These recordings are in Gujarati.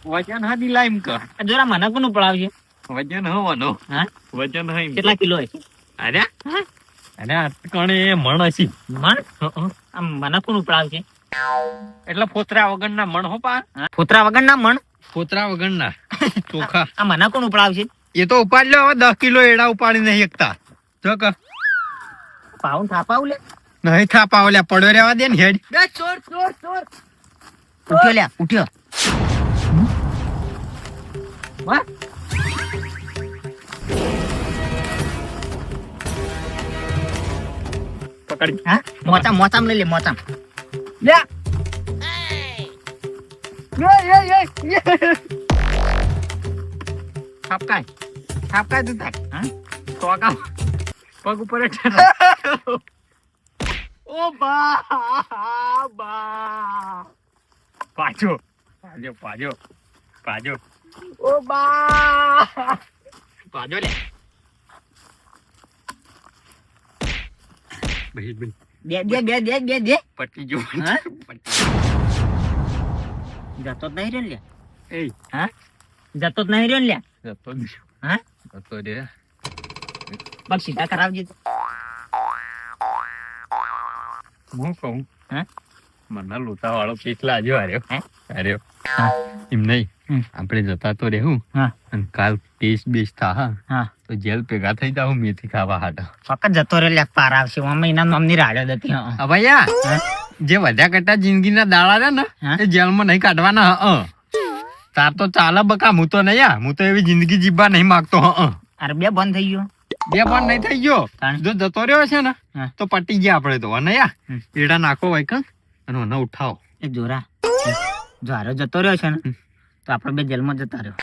વજન હા દિલા એમ કર જોરા મને કોનું પડાવશે વજન હવાનો હા વજન હઈ કેટલા કિલો હશે અરે અરે કણે મણ હશે મણ આમ મને કોનું પડાવશે એટલે ફોતરા વગરના મણ હો પા ફોતરા વગરના મણ ફોતરા વગરના ચોખા આ મને કોનું પડાવશે એ તો ઉપાડ લો હવે 10 કિલો એડા ઉપાડી નહીં એકતા જો કે પાઉન થાપાવ લે નહીં થાપા ઓલ્યા પડ્યો રહેવા દે ને હેડ ચોર ચોર ચોર ઉઠ્યો લ્યા ઉઠ્યો વાહ પકડી હા મોચામ લઈ લે મોચામ લે થાપકાય તું તાર હા તો કા પગ ઉપર ઓ બા પાજો ઓ બા પાજો લે દે પટી જો હા? જતો જ નહીં રહ્યો લ્યા એ હા જતો જ નહીં રહ્યો લ્યા જતો હા રે પગ સીધા કરાવજે હું કહું હા મને લોટા વાળો પીસ લાજો હે? આર્યો હા એમ નહીં હમ. આપણે જતા તો રહેવું હા અને કાલ ટેસ્ટ બેસ્ટ થા હા તો જેલ ભેગા થઈ જાવ મેથી ખાવા હાટા ફક્ત જતો રહ્યો લ્યા પાર આવશે અમે એના નામની રાડ્યો હતી હા ભૈયા હા? જે વધ્યા કરતા જિંદગીના દાડા છે ને હા? એ જેલમાં નહીં કાઢવાના તાર તો ચાલે બકા હું તો નહીં હું તો એવી જિંદગી જીવવા નહીં માંગતો અરે બે બંધ થઈ ગયો બે પણ નહીં થઈ ગયો તાણ? જો જતો રહ્યો છે ને હા. તો પટી ગયા આપડે તો અને હમ. એડા નાખો ભાઈ કણ અને મને ઉઠાવો એ જોરા જો હારો જતો રહ્યો છે ને તો આપણે બે જેલમાં જતા રહ્યો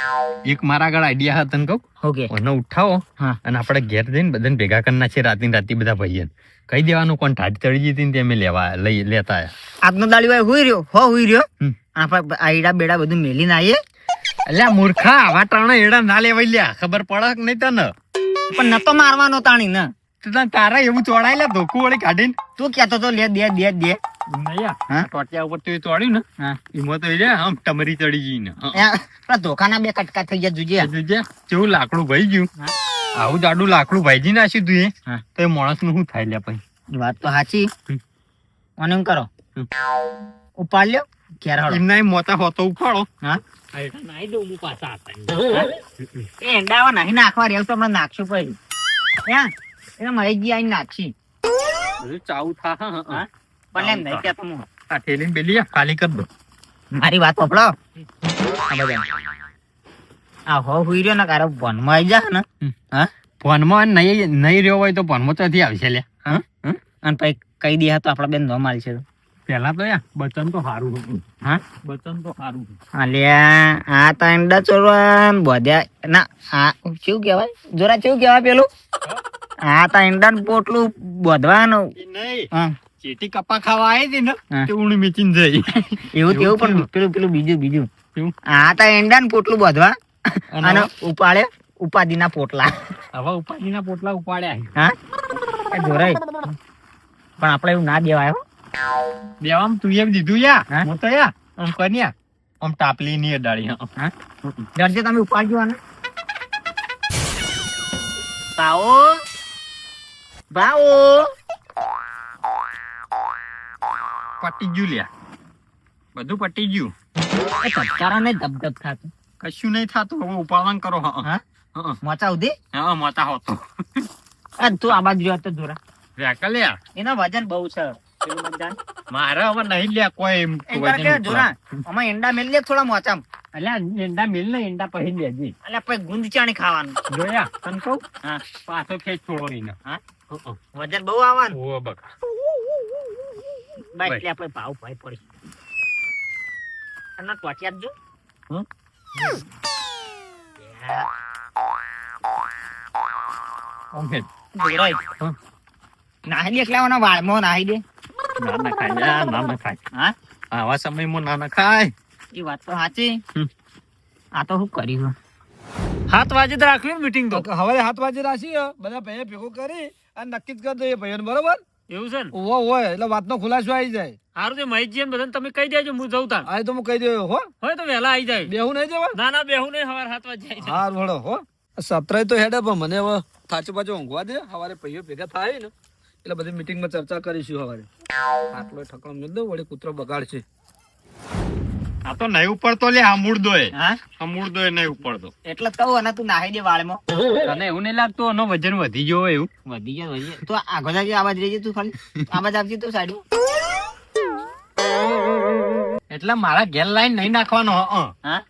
એક મારા આગળ આઈડિયા હતા ને કહું ઓકે મને ઉઠાવો હા અને આપણે ઘેર જઈને બધાને ભેગા કરી નાખીએ રાતી બધા ભાઈએ કહી દેવાનું કોણ ઠાઠ ચડી જતી ને તે અમે લેતા આવ્યા આજનો દાડી ભાઈ હુઈ રહ્યો હમ. આપણે આઈડા બેડા બધું મેલીને આવીએ અલ્યા મૂર્ખા આવા ત્રણ એડા ના લેવાય લ્યા ખબર પડે કે નહીં તને પણ નતો મારવાનો તાણી ને તારા એવું ચોડાય લે ધોકું વળી કાઢીને તું કેતો તો લે દે હા? ટોટિયા ઉપર તો એ ચોડ્યું ને હા એમાં તો આમ ટમરી ચડી ગઈ ને પેલા ધોકાના બે કટકા થઈ ગયા જોજે કેવું લાકડું ભાઈ ગયું હા? આવું જાડું લાકડું ભાઈજી નાખ્યું તું હા. તો એ માણસ નું શું થાય લ્યા પછી એ વાત તો સાચી અને એમ કરો હમ. ઉપાડ લ્યો ક્યારે હળો એમના એ મોતા હોતો ઉપાડો હા એ એંડાવા નહીં નાખવા રેવ તો હમણાં નાખશું પછી એને મળી ગયા આઈને નાખશી બધું ચાવું થા હા? પણ એમ નહીં કહેતો હું આ ઠેલીને પેલી ખાલી કરી દો મારી વાત પકડો આ હો હુઈ રહ્યો ને કારો ભનમાં આવી જા ને હા ફોનમાં નહીં રહ્યો હોય તો ફોનમાં ચોથી આવશે લ્યા હા અને પછી કહી દે તો આપડા બેન ધોમ છે પેલા તો બચન તો સારું હતું હા બચન તો સારું અલ્યા આ તો અંડા ચોરવા બધ્યા ના આ શું કેવાય જોરા શું કેવાય પેલું આ તો અંડા પોટલું બધવાનું નહીં હા ચેટી કપા ખાવા આવી હતી ને હા. તે ઊંડી મીચીને જઈ એવું તેવું પણ પેલું બીજું કેવું? આ તો અંડા ને પોટલું બધવા અને અને ઉપાડે ઉપાધિના પોટલા હવે ઉપાધિના પોટલા ઉપાડ્યા હા એ જોરાય પણ આપણે એવું ના દેવાય હો દેવામ તું એમ દીધું હા? હું તો આમ કર્યા આમ ટાપલી ની અડાડી હા ડરજે તમે ઉપાડજો આને ભાવો પટી ગયું લ્યા બધું પટી ગયું એ ધબકારા ને ધબધબ થાતું કશું નહીં થતું હવે ઉપાડવાનું કરો હા મોચા ઉધી મોટા હોતો તું આ બાજુ જો તો જોરા લ્યા એનો વજન બહુ છે પેલું બધાને. મારે હવે નહીં લ્યા કોઈ એમ એમ કરે કે જોરા આમાં એંડા મેલ લે થોડા મોચામ અલ્યા એંડા મિલ ને એંડા પહેરી લેજે એટલે પછી ગુંદ ચાણી ખાવાનું જોયા તને કહું હા પાછો ખેંચ છોડો નહીં હા વજન બહુ આવવાનું ઓ બકા બાઈ એટલે આપણે ભાવ ભાઈ પડી અને ટોટિયા જ જો હમ? ઓકે જોરાય હમ. નાહી દે એકલા વાળમાં નાહી દે ના ખાય ના ખાય હા આવા સમયમાં ના ખાય એ વાત તો સાચી હમ. આ તો શું કર્યું 7 વાગે તો રાખવી મીટિંગ તો હવે 7 વાગે રાખી બધા ભાઈ ભેગું કરી અને નક્કી જ કરી દઈએ ભાઈઓને બરોબર એવું છે ને ઓવો હોય એટલે વાતનો ખુલાસો આવી જાય. સારું તે મહેશજી ને બધાને તમે કહી દેજો હું જઉં તાર આ તો હું કહી દઉં હો. હોય તો વહેલા આવી જાય બેહું નહીં જવા. ના ના બેહું નહીં સવાર 7 વાગે આવી જાય હાર વળો હો. સત્રાય તો હેડે પણ મને હવે થાચું પાછું ઊંઘવા દે. સવારે પૈયો ભેગા થાય ને એટલે બધી મીટિંગમાં ચર્ચા કરીશું સવારે. આટલો ઠકડો મેં દઉં વળી કૂતરો બગાડશે. આ તો નહીં ઉપડતો લે આ મૂળ દોય હા આ મૂળ દોય નહીં ઉપડતો. એટલે કહું અને તું નાહી દે વાળમાં. તને એવું નહીં લાગતું એનો વજન વધી ગયો હોય એવું? વધી જાય તું આગળ આવજે, આવાજ રહેજે તું ખાલી આવાજ આપજે તું સાઈડ. એટલે મારા ઘેર લાઈન નહીં નાખવાનો. હા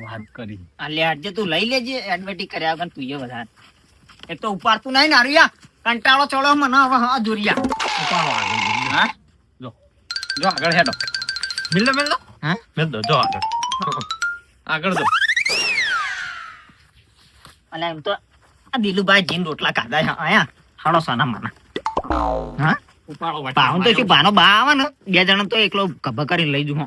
વાત કરી. આ લે હટજે તું લઈ લેજે એડવર્ટી કર્યા વગર તું એ વધારે. એક તો ઉપાડતું નહીં નારિયા કંટાળો ચડો મને હવે. હા જોરિયા ઉપાડો આગળ. હા જો આગળ હેડો. મિલ દો હા મિલ દો જો આગળ. આગળ દો. અને એમ તો આ દિલુભાઈ જીન રોટલા ખાધા છે આયા હાડો સોના માના. હા ઉપાડો પાઉં તો શું ભાનો બા આવે ને 2 જણા તો એકલો કભા કરીને લઈ જઉં.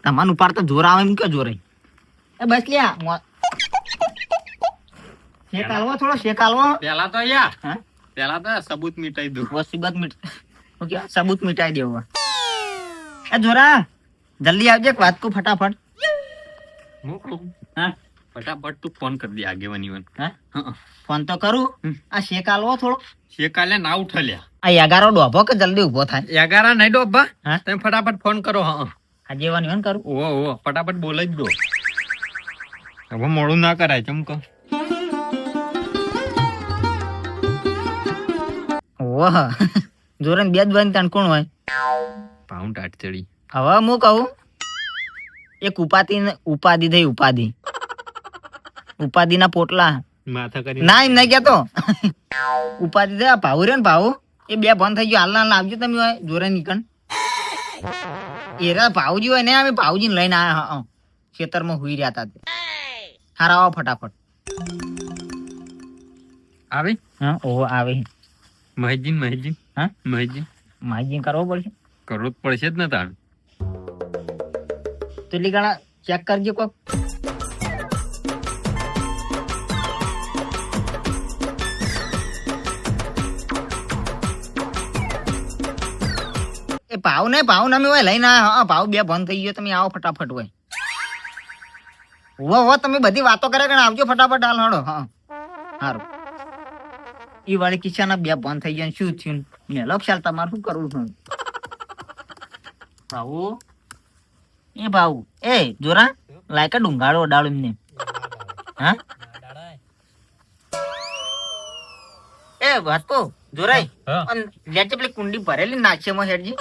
તમારું ઉપાડ તો જોર આવે એમ કે જોર એ બસ લ્યા શેક આલવો થોડો શેક આલવો. પેલા તો યા હા પેલા તો સબૂત મીટાઈ દઉં. વસીબત સબૂત મિટાઈ દેવો. એ જોરા જલ્દી આવજે વાત કો ફટાફટ. મોકલું. હા ફટાફટ તું ફોન કરી દે આગેવાની વન. હા ફોન તો કરું. આ શેક આલવો થોડો. શેકાલે ના ઉઠલ્યા. આ યાગારો ડોભો કે જલ્દી ઉભો થાય. યાગારા નહીં ડોબા. હા તમે ફટાફટ ફોન કરો. હા આગેવાની વન કરું. ઓ ફટાફટ બોલાઈ જ દો. હવે મોડું ના કરાય ચમકો. ઓહ જોરન 2 જ બન તણ કોણ હોય પાઉન્ડ આટ ચડી. હવે હું કહું એક ઉપાધિ થઈ ઉપાધિ ના પોટલા માથા કરી. ના એમ નહીં કેતો ઉપાધિ થઈ આ ભાવ રહ્યો ને ભાવ એ 2 બંધ થઈ ગયો. હાલ આવજો તમે હોય જોરે નીકળ એરા ભાવજી હોય ને અમે ભાવજી ને લઈને આયા ખેતરમાં હુઈ રહ્યા હતા. હારા આવો ફટાફટ. આવી હા ઓહો આવે. મહેજીન હા મહેજીન માહિતી કરવો પડશે. કરવું જ પડશે જ ને તાર. તો લીગાડા ચેક કરજો કોક. એ ભાવ ને અમે હોય લઈને આયા. ભાવ 2 બંધ થઈ ગયો. તમે આવો ફટાફટ હોય. હો તમે બધી વાતો કરે કે આવજો ફટાફટ હાલ હડો. હા સારું. ઈ વાળી કિસ્સાના 2 બંધ થઈ ગયા. શું થયું મેલો ખ્યાલ તમારે શું કરવું છે? ભાऊ એ ભાऊ એ જોરા લાયકા ડુંગાળો અડાળો એમને. હા એ વાતો જોરાઈ લેજે પેલી કુંડી ભરેલી નાચેમાં હેડજી.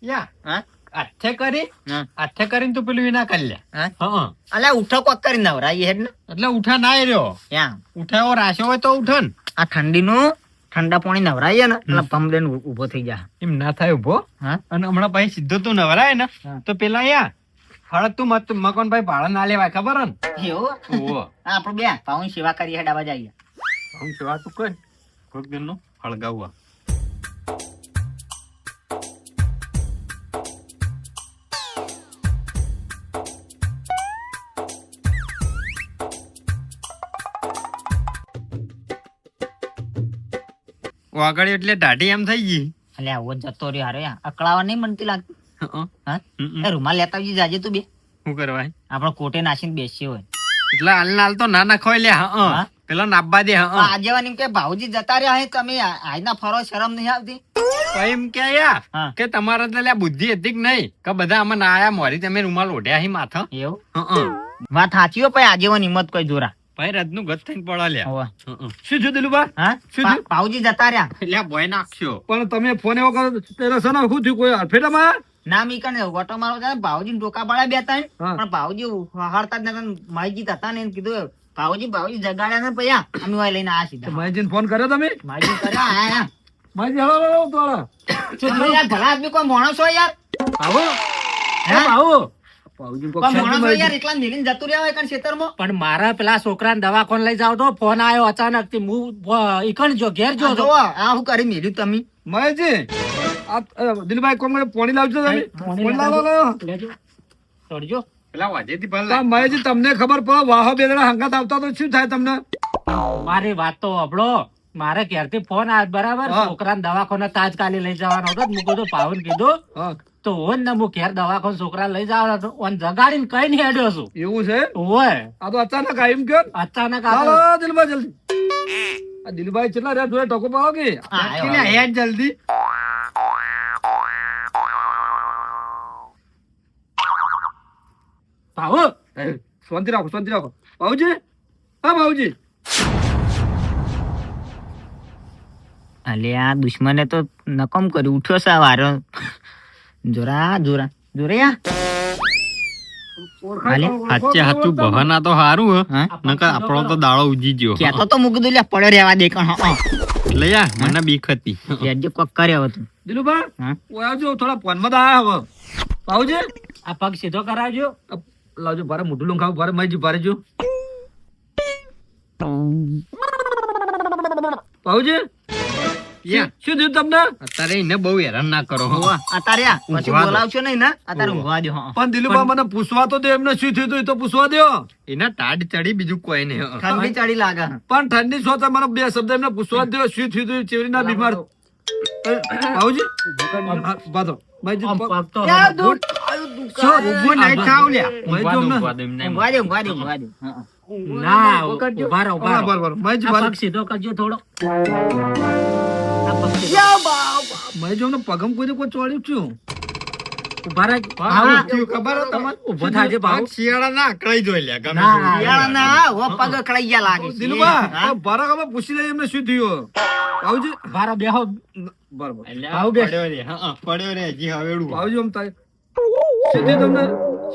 યા હા આથે કરી હા આથે કરીને તું પેલું વિના કરી લે. હા અલ્યા ઉઠો કોક કરી નવરાઈ હેડ ને. એટલે ઉઠા ના રહ્યો. યા ઉઠાવો રાશો હોય તો ઉઠન. આ ઠંડીનું ઠંડા પાણી નવરાઈએ ને એટલે પંપ દઈને ઉભો થઈ જા. એમ ના થાય ઉભો. હા અને હમણાં પછી સીધો તું નવરાય ને હા. તો પેલા યા ફરક તું મકનભાઈ ભાડા ના લેવાય ખબર હે ને. એવું ઓહો આપડે 2 પાઉની સેવા કરી હેડાવા જઈએ. આમ સેવા તું કર કોક દિનનો હળગાવવા. આગળ એટલે દાઢી એમ થઈ ગઈ. એટલે આવો જતો રહ્યો હારે અકળાવા નહીં બનતી લાગતી. હં. હા હમ. એ રૂમાલ લેતા આવજે જાજે તું 2. શું કરવાય આપણે કોટે નાસીને બેસીએ હોય. એટલે હાલ તો ના નાખવાય લે. હા? હા પેલા નાબા દે. હા આજેવાની કે ભાઉજી જતા રહ્યા હે તમે આજના ફરો શરમ નહીં આવતી. તો એમ કે યા હા કે તમારે તો લ્યા બુદ્ધિ હતી કે નહીં કે બધા આમાં ના આયા મોરી તમે રૂમાલ ઓઢ્યા હી માથા. એવું હં. વાત સાચી હોય પછી આજેવાની હિંમત કોઈ જોરા. ભાઈ રદનું ગત થઈને પડ્યા લ્યા. હોવે. હં. શું થયું દિલુબા? હા શું થયું? ભાઉજી જતા રહ્યા. લ્યા બોય નાખ્યો. પણ તમે ફોન એવો કરો તેના સના શું થયું કોઈ અડફેટામાં? ના મી કને ઓટો મારો જાય ભાઉજી ને ટોકા બાળા 2 3 હા. પણ ભાઉજી હળતા જ નતા. માઈજી હતા ને એને કીધું ભાઉજી જગાડ્યા ને પૈયા અમે હોય લઈને આયા સીધા. માહિતીને ફોન કર્યો તમે? માઈજી કર્યા આયા. માહિતી હલો દ્વારા તમે યાર ભલા આદમી કોઈ માણસ હોય યાર. આવો હે? આવો પાઉજી કોક કોઈ માણસ હોય શાંતિ યાર એકલા મેલીને જતું રહ્યા હોય કણ ખેતરમાં. પણ મારા પેલા છોકરાને દવાખાને લઈ જાવ તો ફોન આવ્યો અચાનક થી હું ઈકણ જો ઘેર જો આ જોવો આ હું કરી મેલ્યું તમે. મહેશજી આ દિલભાઈ કોમ પાણી લાવજો તમે. પાણી લાવો લેજો ચડજો. પેલા વાજેથી ભલે મહેશજી તમને ખબર પડે વાહો બેદડા હંગાત આવતા તો શું થાય તમને? મારી વાત તો સાંભળો. મારે ઘેરથી ફોન આવ્યો બરાબર, હા. છોકરાને દવાખાને તાજકાલી લઈ જવાનો હતો. મેં કીધું પાવન કીધું હા તો હું ને હું ઘેર દવાખાને છોકરા લઈ જવાનો હતો. ઓન જગાડીને કઈ નહીં હેડ્યો છું. એવું છે ઓય આ તો અચાનક આવ્યું કયો અચાનક આ ચાલો તો- દિલભાઈ જલ્દી આ દિલભાઈ કેટલા રહ્યા જોડે ટકો પાડો કે હેડ જલ્દી. ભાઉ, શાંતિ રાખો શાંતિ રાખો ભાઉજી હા ભાઉજી અલે આ દુશ્મને તો નકમ કર્યું, ઉઠ્યો છે આ વારો. જોરા જોરા જોરયા. સાચે સાચું બહાના તો સારું હે. હા નકર આપણો તો દાડો ઉજી ગયો. કેતો તો મૂકી દઉં, લ્યા પડ્યો રહેવા દે કણ. એટલે યાર મને બીક હતી. જે કોક કર્યો હતું. દિલુભા હા ઓ આવજો થોડા ફોનમાં તો આયા હવે ભાઉજી આ પગ સીધો કરાવજો. લાવજો ભારે મોઢું લંખાવ ભારે માઈજી ભારે જો ભાઉજી યા શું થયું તમને અત્યારે એને બહુ હેરાન ના કરો. હો. અત્યારે આ પછી ઊંઘવા દો. બોલાવશો નહીં ને, અત્યારે ઊંઘવા દો. હા પણ દિલુભા મને પૂછવા તો દે એમને શું થયું હતું એ તો પૂછવા દો એના ટાઢ ચડી બીજું કોઈ નહીં. હો. ઠંડી ચડી લાગે. પણ ઠંડી છો તો મને બે શબ્દ એમને પૂછવા દો શું થયું હતું ચેવરીના બીમાર ભાઉજી બાધો માઈજી આમ પગ- પગ તો યા દૂધ. શું ઊભું નહીં થાવ લ્યા. ઊંઘવા દો, ઊંઘવા દો એમને. ઊંઘવા દે ઊંઘવા દે ઊંઘવા દે. હા. ના ઉભા રહો, ઉભા રહો. બરાબર માઈજી આ ભારે પગ સીધો કરજો થોડો. આ પગ સીધો. માઈજી અમને પગમ કોઈ કોઈ ચોળ્યું છું ઉભા રહો. આવું થયું ખબર હે તમને? ઉભો થાજે ભાઉ. પગ શિયાળા ના અકળાઈ જોઈ લ્યા ગમે ના. તેવું. શિયાળાના વો પગ અકળાઈ ગયા લાગે છે. દિલુભા હા? ભારા અમે પૂછી લઈએ એમને શું થયું ભાઉજી ઉભા રહો, બેહો. બરાબર ભાઉ બે. પડ્યો રે. હા, પડ્યો રે હજી હવેડું. ભાઉજી આમ થાય શું થયું તમને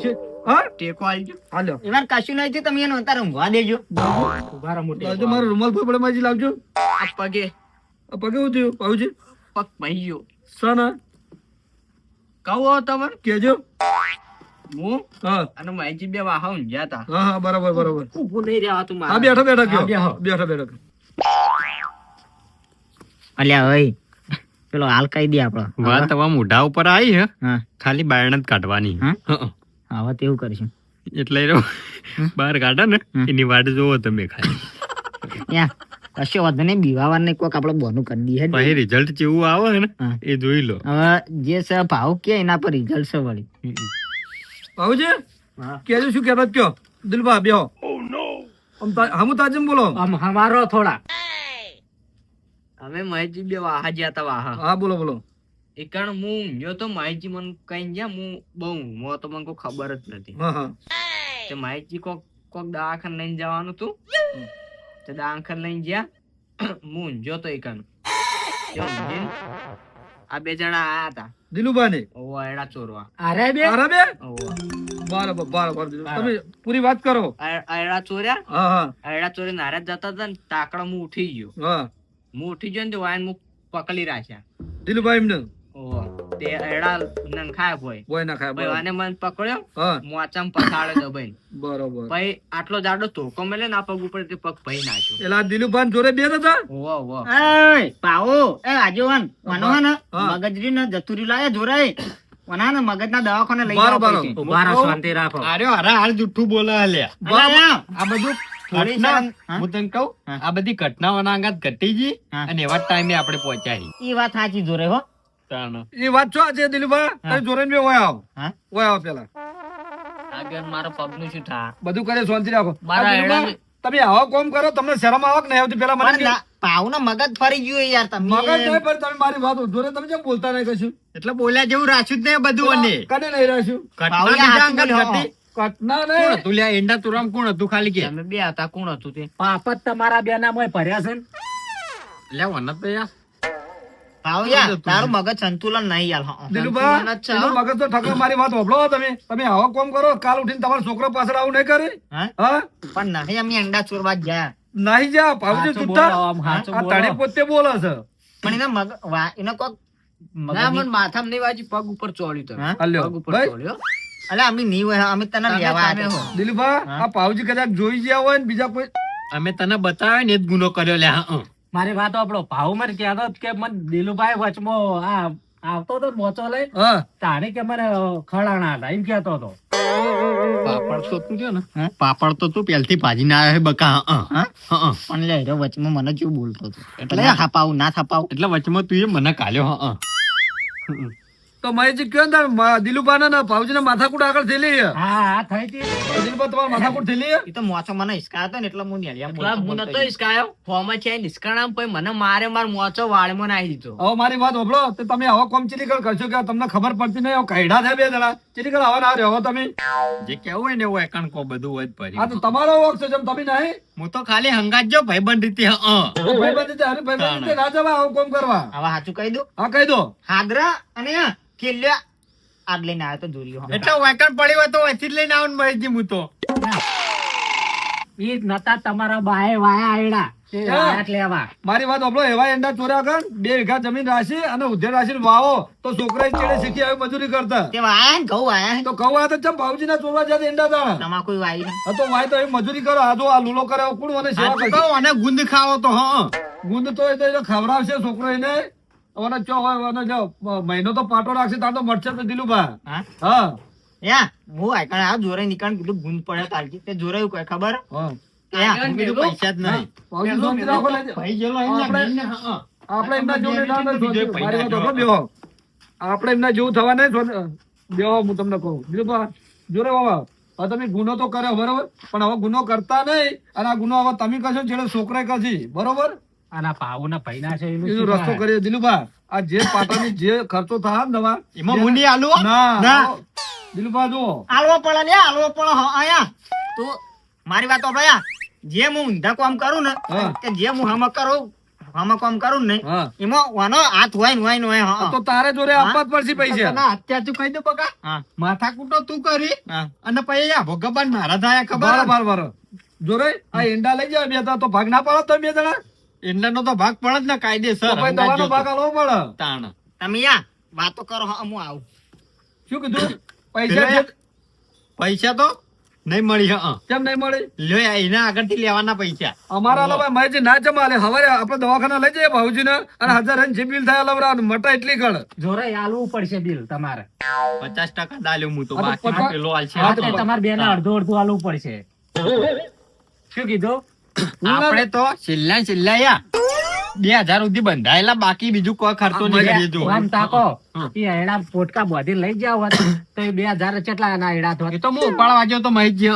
શું? હા ટેકો આલજો. હાલ્યો એમાં કશું નહીં થયું, તમે એને અત્યારે ઊંઘવા દેજો. ઉભા રહો, મોટી. લાવજો મારો રૂમાલ પર પડે માજી લાવજો આ પગે આ પગે શું થયું ભાઉજી પગ ભાઈ ગયો. સના કહો તમે કેજો હું હા અને માઈજી બે વાહા ઊંઘ્યા હતા. હા હા બરાબર બરાબર ઊભું નહીં રહેવાતું હા મારે. બેઠો બેઠો હા, કયો બેહો. બેઠો બેઠો અલ્યા ઓય પેલો હાલ કહી દે આપણો. વાત હવે મોઢા ઉપર આવી હે. હા ખાલી બાયણ જ કાઢવાની. હા? હં. હવે તેવું કરીશું. એટલે એ રહ્યો. બહાર કાઢે ને હમ. એની વાટ જોવો તમે ખાલી. યા કશો વાંધો નહીં, બીવાવાર નહીં કોક આપણે બોનું કરી દઈએ. પછી રિઝલ્ટ જેવું આવે ને હા. એ જોઈ લો. હવે જે છે ભાવ કે એના પર રિઝલ્ટ છે વળી. ભાઉજી હા. કેજો શું કહેતા કયો દિલભા બેહો હમુ તાજમ બોલો આમ હમારો થોડા. હવે માહિતી બે વાહા જ્યાં હતા વાહા. હા બોલો બોલો એ કારણ હું ઊંઘ્યો તો માહિતી મને કઈ ગયા હું બહુ ઊંઘમાં તો મને કોઈ ખબર જ નથી. હા હા તે માહિતી કોક કોક દવાખાને લઈને જવાનું હતું. તે દવાખાને લઈને ગયા હું ઊંઘ્યો તો એ કારણ આ બે જણા આયા હતા. દિલુભા ને ઓવા એડા ચોરવા. અરે બે. અરે બે ઓવા બરાબર બરાબર તમે પૂરી વાત કરો એડા ચોર્યા. હા હા એડા ચોરી નારા જતા હતા ને તાકડા હું ઉઠી ગયો. હા હું ઉઠી ગયો ને તો વાયન હું પકડી રાખ્યા. દિલુભાઈ એમને ઓવા તે એડા નંખાય ભાઈ. બોય ના ખાય ભાઈ બરાબર વાને મને પકડ્યો હા મોચામ પછાડે તો ભાઈ. બરોબર ભાઈ આટલો જાડો ધોકો મેલે ને આ પગ ઉપર તે પગ ભાઈ નાખ્યો. એટલે આ દિલુભાઈ જોડે બે હતા ઓવા ઓવા એ પાવો એ આજોવાન મનોહન હા. મગજરી ને જતુરી લાયા જોરાય વના ને મગજ ના દવાખાને લઈ બરાબર. જવા પડશે. ઉભા રહો, શાંતિ રાખો. આર્યો હારા હાલ જુઠ્ઠું બોલે હાલ્યા. અલ્યા, આ બધું થોડી ઘટના શરમ, હા? હું તને કહું હા. આ બધી ઘટનાઓના અંગાત ઘટી ગઈ હા. અને એવા ટાઈમે આપણે પહોંચાડી. ઈ વાત સાચી જોરે હો. તાણ. એ વાત છો આજે દિલુભા તમે જોડે બે ઓય આવો હા? ઓય આવો પેલા આગળ મારો પગ નું શું થા? બધું કરે શાંતિ રાખો મારા આ દિલુભા, હેડાને- તમે આવો કોમ કરો તમને શરમ આવક નહીં આવતી પેલા મને પણ ના- પાવનો મગજ ફરી ગયું યાર તમે. મગજ નહીં પણ તમે મારી વાત જોડે તમે કેમ બોલતા નહીં કશું એટલે બોલ્યા જેવું રાખ્યું જ નહીં બધું અને કને નહીં રાખ્યું ઘટના પાવડિયા બીજા હાચું અંગાત બોલ્યો. ઘટી. ઘટના કોણ નહીં હતું લ્યા? એંડા તુરામ કોણ હતું ખાલી કે તમે બે હતા કોણ હતું તે? પાપ જ તમારા બે ના મોય ભર્યા છે ને. લ્યા વનત તો યાર પાવડિયા તારું મગજ સંતુલન નહીં યાર. હા, દિલુભા સંતુલન જ છે, એનો હો. મગજ તો ઠકર મારી વાત હોભળો તમે તમે આવો કોમ કરો કાલ ઉઠીને તમારો છોકરો પાછળ આવું નહીં કરે હા? હા પણ નહીં અમે અંડા ચોરવા જ ગયા. નહીં જા ભાવજી હાચું છૂટા બોલો, આમ હાચું આ બોલો. તાણે પોતે બોલે છે પણ એના મગ એને કોક ના મને માથામાં નહીં વાજી પગ ઉપર ચોળ્યું તમે હા? હાલ્યો પગ ઉપર ભાઈ ચોળ્યો અલ્યા અમે નહીં હોય અમે તને તમે લેવા તમે આવ્યા. હો. દિલીપા આ પાવજી કદાચ જોઈ ગયા હોય ને બીજા કોઈ અમે તને બતાવ્યો ને એ જ ગુનો કર્યો લ્યા. હં. મારી વાત આપણો ભાવ મને કહેતો કે મને દિલુભાઈ વચમાં આ આવતો તો મોચો લઈ હા તાણે કે મને ખડાણા હતા એમ કહેતો હતો. પાપડ તો તું છે ને હા? પાપડ તો તું પહેલથી ભાજીને આવ્યો છે બકા હા? પણ લે હીરો વચમાં મને કેવું બોલતો હતો એટલે ના થાપાવું ના થાપાવું એટલે વચમાં તું એ મને કાલ્યો તો મહેશજી કયો ને તાર દિલુભાને ને ભાવજીને માથાકૂટ આગળ થયેલી છે. હા થઈ હતી દિલુભા તમારે માથાકૂટ થયેલી છે? એ તો મોચો મને હિસકા હતો ને એટલે હું નેલિયા હું નતો હિસકાયો ફોર્મ છે નિષ્કાણામ પછી મને મારે માર મોચો વાળમાં નાખી દીધો હવે મારી વાત સાંભળો તો તમે આવો કોમ ચીલી કરશો કે તમને ખબર પડતી નહીં હવે કઈડા થાય બે જણા ચીલી આવા ના રહ્યો તમે જે કેવું હોય ને એવું એકણ કો બધું હોય જ આ તો ભરી તમારો વર્ક છે જેમ તમે નહીં હું તો ખાલી હંગાત જો ભાઈબંધ રીતે ભાઈબંધ રીતે હારે ભાઈબંધ રીતે ના જવા આવું કોમ કરવા હવે સાચું કહી દઉં હા કહી દો હાદરા અને કેલ્યા આગ લઈને આવ્યો તો જોર્યો એટલે વેકણ પડી હોય તો અહીંથી જ લઈને આવું મહેશજી હું તો ઈ નતા તમારા બાએ વાયા આયડા તે હા. વાયા જ લેવા મારી વાત સાંભળો એવા એંડા ચોર્યા આગળ 2 વીઘા જમીન રાશી અને ઉધેર રાશી વાવો તો છોકરા ચેડે શીખી આવી મજૂરી કરતા તે વાયા ને ઘઉં વાયા તો કહું આ તો ચમ ભાવજી ના ચોરવા જાય એંડા દાણા તમાકુ વાઈ ને હા તો વાય તો એ મજૂરી કરો આ જો આ લૂલો કરે કોણ મને સેવા કરશે તો અને ગુંદ ખાવો તો ગુંદ તો એ તો ખવડાવશે છોકરો એને અને ચો હોય અને જો મહિનો તો પાટો રાખશે તાર તો મળશે તો દિલુભા હા હા યા હું આકણ આ જોરે નીકળ કીધું ગુંદ પડે તારજી તે જોરે એવું કોઈ ખબર હા યા બીજું પૈસા જ નહીં ભાવજી શાંતિ રાખો ને. ભાઈ જેલો આપણે એમના જેવું ના થાય, બીજો મારી વાત સાંભળો, બેહો. આપણે એમના જેવું થવા નહીં બેહો હું તમને કહું દિલુભા જોરે બાબા હવે તમે ગુનો તો કર્યો બરોબર પણ હવે ગુનો કરતા નહીં અને આ ગુનો હવે તમે કરશો છેડે છોકરાએ કરશે બરોબર આના પાવુના પૈના છે એનું એનો શું રસ્તો થાય? કરીએ દિલુભા આ જે પાટાની જે ખર્ચો થાય ને દવા એમાં હું નહીં આલું ના દિલુભા જુઓ આલવો પડે ને આલવો પડે આયા તો મારી વાત આપણે યા જે હું ઊંધા કામ કરું ને હા. કે જે હું હમ કામ કરું ને હા એમાં વાનો હાથ હોય ને હોય હા તો તારે જોડે આપવા જ પડશે પૈસા ના અત્યારે તું કહી દો બકા હા માથા કૂટો તું કરી હા અને પછી આ ભોગવાન મારા થાય ખબર બરાબર બરાબર જોરે આ ઈંડા લઈ જાય બે જણા તો ભાગ ના પાડો તમે બે જણા એંડાનો તો ભાગ પડે જ ને તો કાયદેસર પછી દવાનો ભાગ આલવો પડે તાણ તમે યા વાતો કરો હા હું આવું શું કીધું પેલા પૈસા પૈસા તો નહીં મળી કેમ નહીં મળે લ્યો એના આગળથી લેવાના પૈસા અમારા લોકો મહેજી ના જમાલે હવારે આપણે દવાખાના લઈ જઈએ ભાવજી ને અને 1000 જે બિલ થાય લવરા મટા એટલી કળ જોરે આલવું પડશે બિલ તમારે 50% ડાલ્યો હું તો હા તો બાકી પચાસ- પેલો હાલ છે હા એટલે તમારે બેને અડધું અડધું આલવું પડશે શું કીધું આપણે તો છેલ્લા યા 2000 સુધી બંધાયેલા બાકી બીજું કોઈ ખર્ચો નહીં કરીએ જો આમ તાકો ઈ એડા પોટકા બોધી લઈ જાવ હોત તો એ 2000 કેટલા ના એડા થોત એ તો હું ઉપાડવા ગયો તો મહેશજી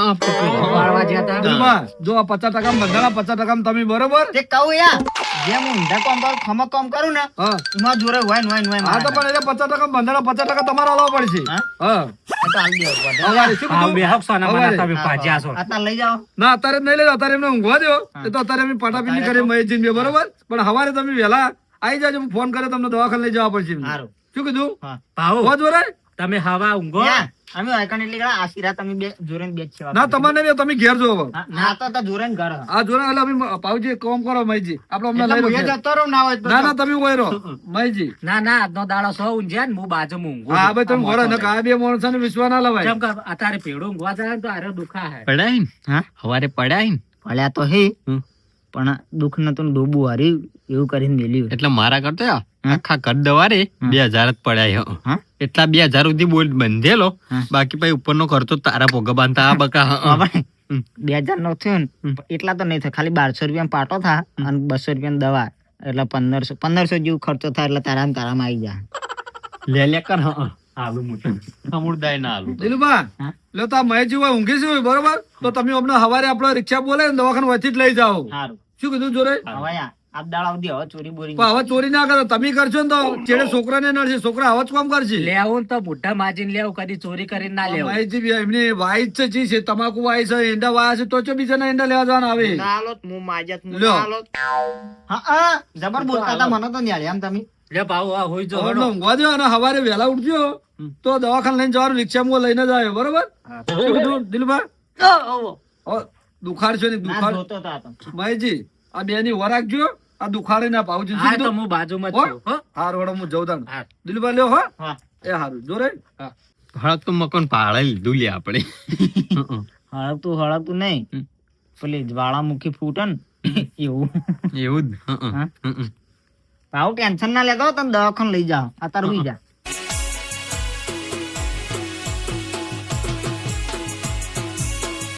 વાળવા જ્યાં તા. દિલમાં, જો આ 50% બંધાણા 50% તમે બરોબર તે કહું યા જે હું ઊંધા કામ કરું ખમક કામ કરું ને હા એમાં જોરે હોય ને હોય હા તો પણ એટલે 50% બંધાણા 50% તમારે આલવા પડશે હા? હા તો હાલ દેવો બધા. હવારે શું હા, કીધું બે હક સોના હવારે. મને તમે ભાજ્યા છો આટલા લઈ જાઓ ના અત્યારે જ નહીં લેજો અત્યારે એમને ઊંઘવા દો એ તો અત્યારે અમે પાટાપીની કરી મહેશજી બે બરોબર પણ હવારે તમે વહેલા આવી જાજો હું ફોન કરે તમને દવાખાને લઈ જવા પડશે એમને. સારું શું કીધું ભાવ હોવા જોરે તમે હવા ઊંઘો યા, અમે આઈકન એટલે ગળા આશીર્વાદ તમે બે જોરે ને બે જ સેવા ના કરો. તમારે નહીં, તમે ઘેર જો હવે. ના તો જોરે ને ઘર આ જોરે એટલે અમે પાવજી કોમ કરો મહેશજી આપણે અમને લઈ લો ઘેર. જતો રહું ના હોય તો ના ના તમે ઉભા રહો મહેશજી ના ના આજનો દાડો સો ઊંઝ્યા ને હું બાજુમાં ઊંઘું હા ભાઈ તમે ઘરે નકા આ બે માણસોને વિશ્વાસ ના લવાય જેમ કે અત્યારે પેડું ઊંઘવા જાય ને તો આરે દુખા હે પડાય ને હા? હવારે પડાય ને ભલ્યા તો હે હમ. પણ દુઃખ નતું ડોબું હાર્યું એવું કરીને મેલ્યું એટલે મારા કરતો આખા ઘર દવારે 2000 જ પડાય હા? એટલા 2000 સુધી બોલ બંધેલો હા. બાકી પછી ઉપરનો ખર્ચો તારા ભોગવાન તા આ બકા હવે 2000 નો થયો ને એટલા તો નહીં થાય ખાલી 1200 રૂપિયા પાટો થા અને 200 રૂપિયા દવા એટલે 1500 જેવું ખર્ચો થાય એટલે તારામાં આવી જાય લે કર આલુ મોટું સમુદાય ના આલુ દિલુભા હા? લો તો આ મહેશજી હોય ઊંઘી છે બરોબર તો તમે અમને હવારે આપણે રિક્ષા બોલે ને દવાખાને વચ્ચે જ લઈ જાઓ સારું શું કીધું જોરે હવે યા આપ દાડા સુધી હવે ચોરી બોરી પણ હવે ચોરી ના કરો તમે કરશો ને તો ચેડે છોકરાને નડશે છોકરા આવા જ કામ કરશે લેવું ને તો બુઢા માજીને લેવું કદી ચોરી કરીને ના લેવું મહેશજી બી એમની વાઈસ છે જી છે તમાકુ વાઈસ છે ઈંડા વાયા છે તો ચો બીજાના ઈંડા લેવા જવાના આવે નાલોત હું માજત હું લ્યો. નાલોત હા હા જબર બોલતા હતા મને તો ન્યાળી આમ તમે લે ભાવ આ હોઈ જો હવે ઊંઘવા દો અને હવારે વહેલા ઉઠજો તો દવાખાને લઈને જવાનું રિક્ષામાં લઈને જ આવ્યો બરોબર શું કીધું દિલુભા હવે દુખાડશો ને ના દુખાડ જોતો તો આ તો. મહેશજી આ બે ની વર રાખજો આ દુખાડે ના પાવજો શું હા તો કીધું હું બાજુમાં જ હો? છું હો હાર વડો હું જઉં તાણ હા. દિલુભા લ્યો હો હા એ હારું જો રે હળક તો મકાન પાળે લીધું લે આપણે હળકતું નહીં પેલી જ્વાળામુખી ફૂટે ને એવું એવું જ હા? ભાવ ટેન્શન ના લેતો તમે દવાખાને લઈ જાઓ અત્યારે હુઈ જા